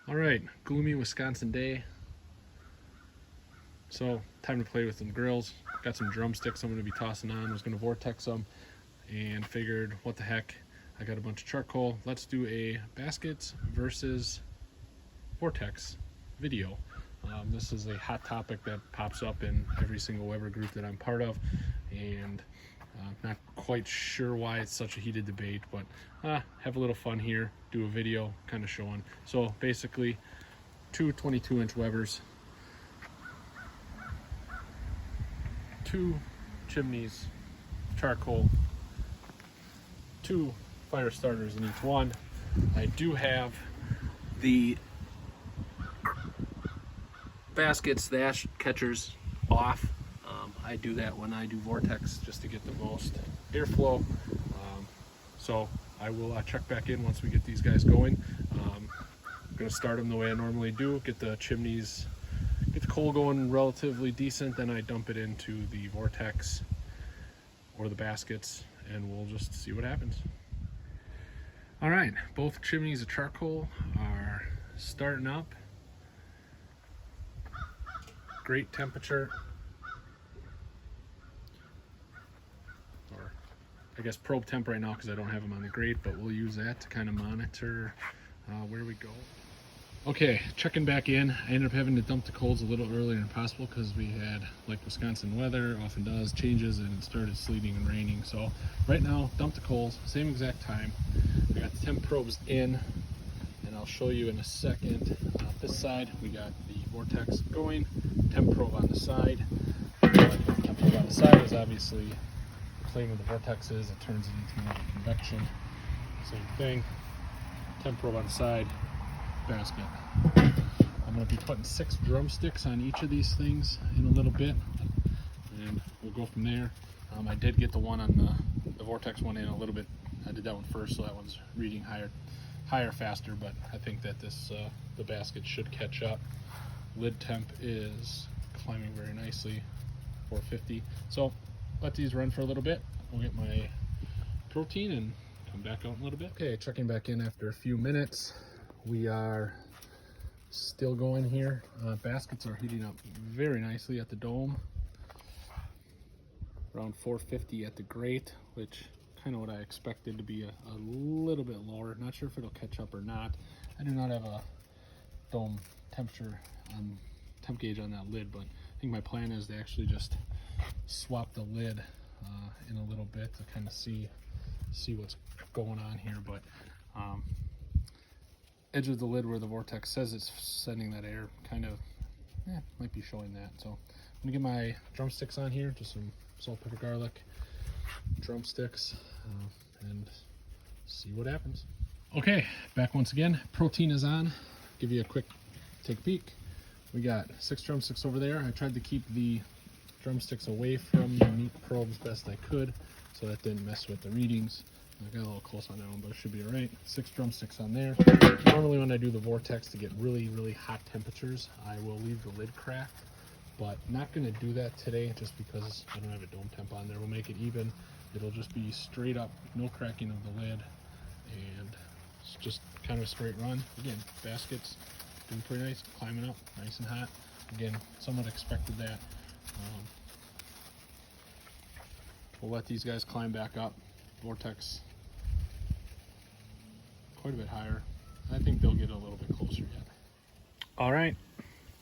All right, gloomy Wisconsin day. So time to play with some grills. Got some drumsticks I'm going to be tossing on. I was going to Vortex them and figured what the heck. I got a bunch of charcoal. Let's do a baskets versus Vortex video. This is a hot topic that pops up in every single Weber group that I'm part of, and not quite sure why it's such a heated debate, but have a little fun here, do a video kind of showing. So basically, two 22-inch Webers, two chimneys, charcoal, two fire starters in each one. I do have the baskets, the ash catchers off. I do that when I do Vortex just to get the most airflow. So I will check back in once we get these guys going. I'm going to start them the way I normally do, get the chimneys, get the coal going relatively decent, then I dump it into the Vortex or the baskets and we'll just see what happens. All right, both chimneys of charcoal are starting up. Great temperature, or I guess probe temp right now because I don't have them on the grate, but we'll use that to kind of monitor where we go. Okay, checking back in. I ended up having to dump the coals a little earlier than possible because we had, like Wisconsin weather often does, changes, and it started sleeting and raining. So right now, dump the coals, same exact time. I got the temp probes in, and I'll show you in a second. This side, we got the Vortex going, temp probe on the side. Temp probe on the side is obviously the claim of the Vortex is it turns it into more convection. Same thing. Temp probe on the side, basket. I'm going to be putting 6 drumsticks on each of these things in a little bit, and we'll go from there. I did get the one on the Vortex one in a little bit. I did that one first, so that one's reading higher faster, but I think that this the basket should catch up. Lid temp is climbing very nicely, 450. So let these run for a little bit. We'll get my protein and come back out in a little bit. Okay, checking back in after a few minutes. We are still going here. Baskets are heating up very nicely at the dome. Around 450 at the grate, which kind of what I expected to be a little bit lower. Not sure if it'll catch up or not. I do not have a dome temperature on temp gauge on that lid, but I think my plan is to actually just swap the lid in a little bit to kind of see what's going on here. But edge of the lid where the Vortex says it's sending that air kind of might be showing that. So I'm gonna get my drumsticks on here, just some salt, pepper, garlic drumsticks, and see what happens. Okay, back once again. Protein is on. Give you a quick take a peek. We got 6 drumsticks over there. I tried to keep the drumsticks away from the meat probes best I could, so that didn't mess with the readings. I got a little close on that one, but it should be all right. 6 drumsticks on there. Normally when I do the Vortex to get really, really hot temperatures, I will leave the lid cracked, but not gonna do that today just because I don't have a dome temp on there. We'll make it even. It'll just be straight up, no cracking of the lid, and it's just kind of a straight run. Again, baskets doing pretty nice, climbing up, nice and hot. Again, somewhat expected that. We'll let these guys climb back up. Vortex quite a bit higher. I think they'll get a little bit closer yet. All right,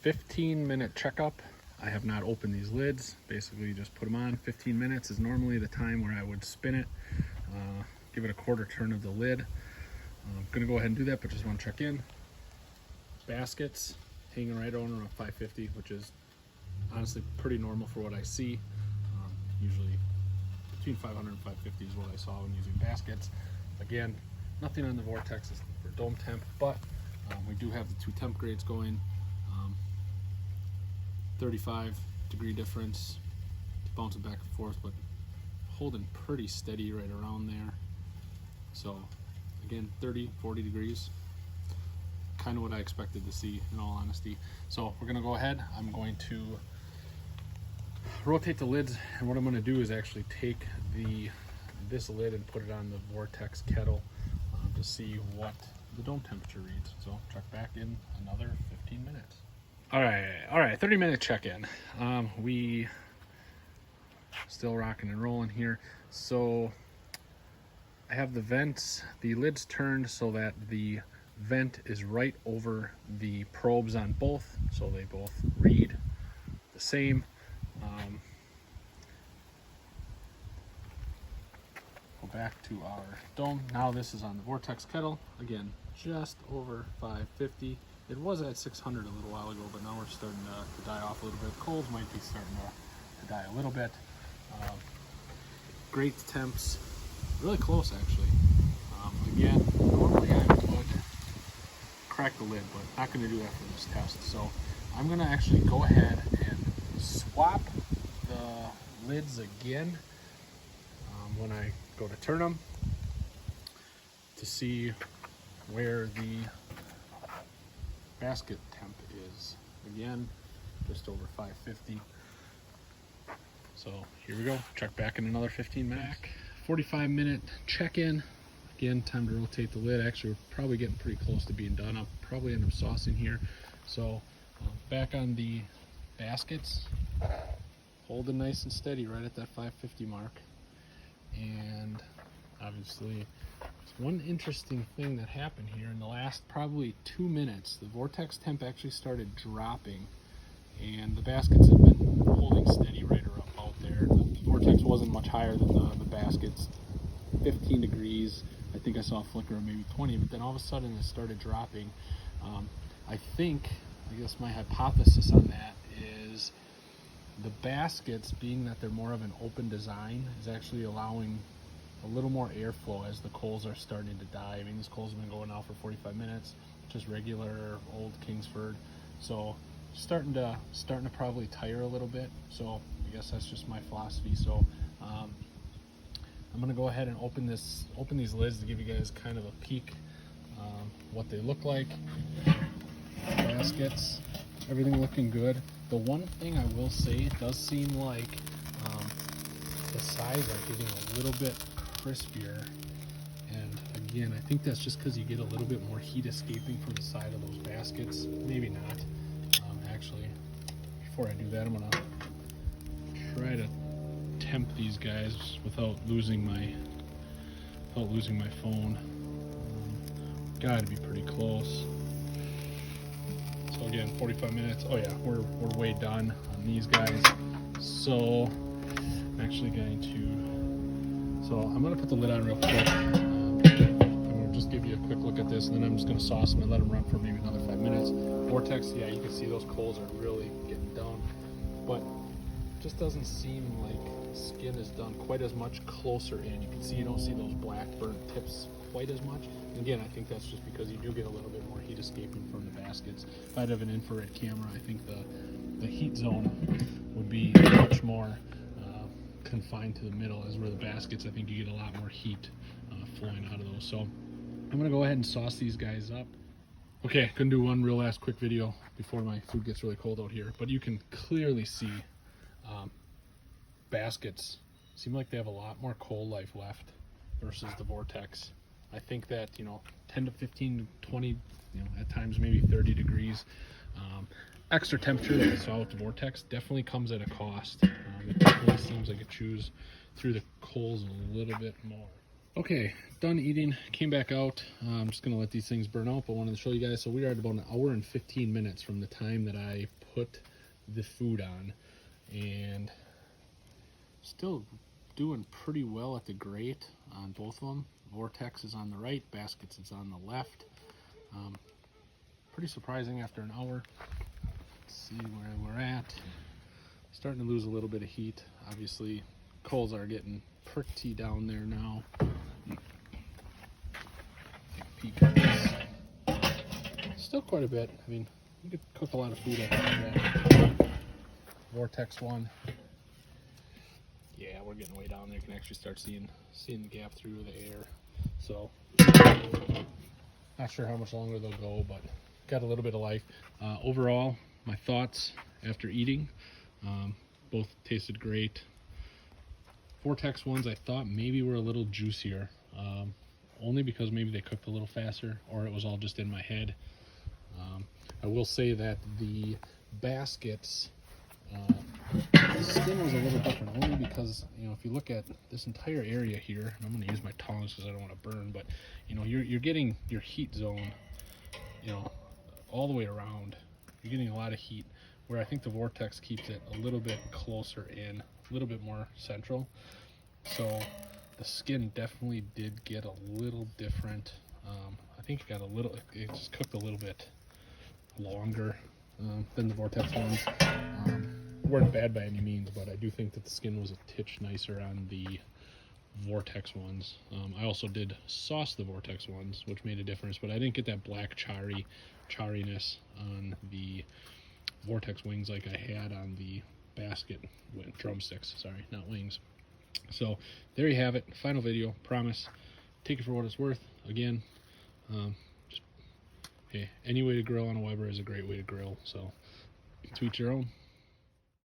15-minute checkup. I have not opened these lids. Basically just put them on. 15 minutes is normally the time where I would spin it. Give it a quarter turn of the lid. I'm gonna go ahead and do that, but just want to check in. Baskets hanging right on around 550, which is honestly pretty normal for what I see. Usually between 500 and 550 is what I saw when using baskets. Again, nothing on the Vortex for dome temp, but we do have the 2 temp grades going. 35 degree difference, bouncing back and forth, but holding pretty steady right around there. So again, 30, 40 degrees, kind of what I expected to see in all honesty. So we're gonna go ahead. I'm going to rotate the lids, and what I'm going to do is actually take this lid and put it on the Vortex kettle to see what the dome temperature reads. So check back in another 15 minutes. All right, 30-minute check-in. We still rocking and rolling here. So I have the lids turned so that the vent is right over the probes on both, so they both read the same. Go back to our dome. Now this is on the Vortex kettle. Again, just over 550. It was at 600 a little while ago, but now we're starting to die off a little bit. Coals might be starting to die a little bit. Great temps, really close actually. Again, normally I would crack the lid, but not going to do that for this test. So I'm going to actually go ahead and swap the lids again when I go to turn them to see where the basket temp is. Again, just over 550. So here we go. Check back in another 15 minutes. 45-minute check-in. Again, time to rotate the lid. Actually, we're probably getting pretty close to being done. I'll probably end up saucing here. So back on the baskets, holding nice and steady right at that 550 mark. And obviously, one interesting thing that happened here in the last probably 2 minutes, the Vortex temp actually started dropping, and the baskets have been holding steady right around out there. The Vortex wasn't much higher than the baskets, 15 degrees. I think I saw a flicker of maybe 20, but then all of a sudden it started dropping. I guess my hypothesis on that is the baskets, being that they're more of an open design, is actually allowing a little more airflow as the coals are starting to die. I mean, these coals have been going out for 45 minutes, just regular old Kingsford. So starting to probably tire a little bit. So I guess that's just my philosophy. So I'm gonna go ahead and open these lids to give you guys kind of a peek what they look like. Baskets, everything looking good. The one thing I will say, it does seem like the sides are getting a little bit crispier, and again, I think that's just because you get a little bit more heat escaping from the side of those baskets. Maybe not. Actually, before I do that, I'm gonna try to temp these guys without losing my phone. Gotta be pretty close. So again, 45 minutes. Oh yeah, we're way done on these guys. So I'm actually going to, so I'm gonna put the lid on real quick. I'm gonna just give you a quick look at this, and then I'm just gonna sauce them and let them run for maybe another 5 minutes. Vortex, yeah, you can see those coals are really getting down, but it just doesn't seem like skin is done quite as much closer in. You can see you don't see those black burnt tips quite as much. And again, I think that's just because you do get a little bit more heat escaping from the baskets. If I'd have an infrared camera, I think the heat zone would be much more confined to the middle, as where the baskets, I think you get a lot more heat flowing out of those. So I'm gonna go ahead and sauce these guys up. Okay, gonna do one real last quick video before my food gets really cold out here, but you can clearly see baskets seem like they have a lot more coal life left versus the Vortex. I think that, 10 to 15 to 20, at times maybe 30 degrees. Extra temperature that I saw with the Vortex definitely comes at a cost. It definitely seems like it chews through the coals a little bit more. Okay, done eating, came back out. I'm just gonna let these things burn out, but wanted to show you guys. So we are at about 1 hour and 15 minutes from the time that I put the food on, and still doing pretty well at the grate on both of them. Vortex is on the right, baskets is on the left. Pretty surprising after an hour. Let's see where we're at. Starting to lose a little bit of heat. Obviously, coals are getting pretty down there now. Take a peek at this. Still quite a bit. I mean, you could cook a lot of food off of that. Vortex one. Yeah, we're getting way down there. You can actually start seeing the gap through the air. So, not sure how much longer they'll go, but got a little bit of life. Overall, my thoughts after eating, both tasted great. Vortex ones I thought maybe were a little juicier. only because maybe they cooked a little faster, or it was all just in my head. I will say that the baskets, the skin was a little different, only because, you know, if you look at this entire area here, and I'm going to use my tongs because I don't want to burn, but, you know, you're getting your heat zone, you know, all the way around. You're getting a lot of heat, where I think the Vortex keeps it a little bit closer in, a little bit more central. So the skin definitely did get a little different. I think it just cooked a little bit longer than the Vortex ones. Weren't bad by any means, but I do think that the skin was a titch nicer on the Vortex ones. I also did sauce the Vortex ones, which made a difference, but I didn't get that black chariness on the Vortex wings like I had on the basket drumsticks. Sorry, not wings. So there you have it. Final video. Promise. Take it for what it's worth. Again, just hey, any way to grill on a Weber is a great way to grill. So to each your own.